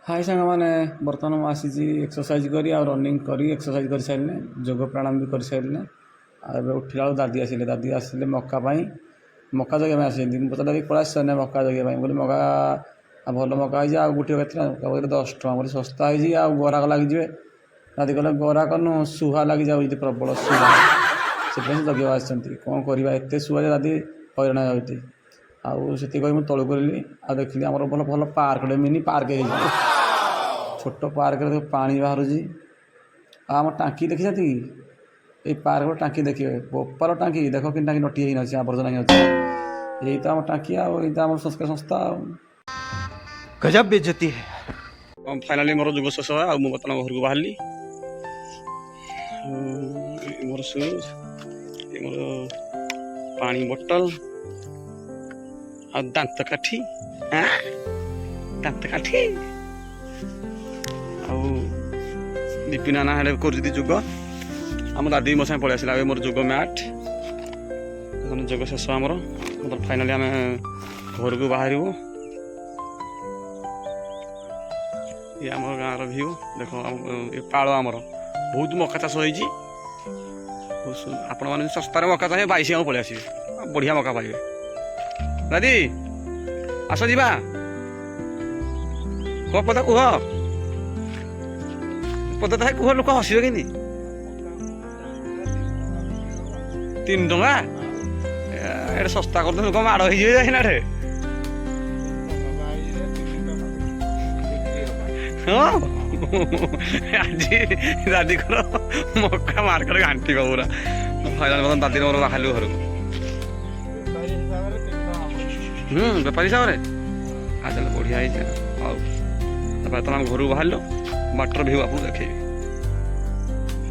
हाय सांग मैंने बर्तमान आसी एक्सरसाइज करी आ रनिंग करी एक्सरसाइज कर सारे जोग प्राणायाम भी कर सारे आ उठला दादी आसिले मक्का मक्का जगह आस पचार पड़ा आसने मक्का जगह बोले मक्का भल मक्का आ गोटे के 10 टଙ୍କା बोले सस्ता हो गराक लगे दादी कहले गराक नु सुहा लगी जाऊँ प्रबल सुहा से जगह आसती कौन करवा एत सुहा दादी हईराण जाती आती मुझे तलू गली आ देखिली आम भल भल पार्क मिनी पार्क छोट पार्क पानी बाहर आम टांकी देखी जाती ये पार्क टांकी देखिए बोपार टांकी देख कि टांकी नटी अच्छे आवर्जना अच्छे यही तो आम टांकी आम संस्कार संस्था गजब बेइज्जती है। फाइनाली मोर जुग शेष है मुझे बर्तमान घर को बाहरी मोर सुज मोर पानी बोतल आ दांत काठी दांत काठी दीपिना ना हेल्प कर जुग आम दादी मो साथ पलि आसला मोर जुग मैट जुग शेष आमर फाइनाली आम घर को बाहर ये आम गाँव भ्यू देख ये पाड़ आमर बहुत मक्का चाष होती आपण मैंने सस्तार मक्का चाहिए 22 गाँव पलि आसवे बढ़िया मक्का पाइबे दादी आस जा कह पता कह पता था कह लोक हसवे कि 3 टଙ୍କା ये सस्ता कर लोक माड़ हो आज दादी को मक्का मार्केट घाटी पूरा फाइनाल दादी मोर बाहर घर को बेपारी हिसाब से आज बढ़िया बर्तमान घर को बाहर बाटर भ्यू आपको देखे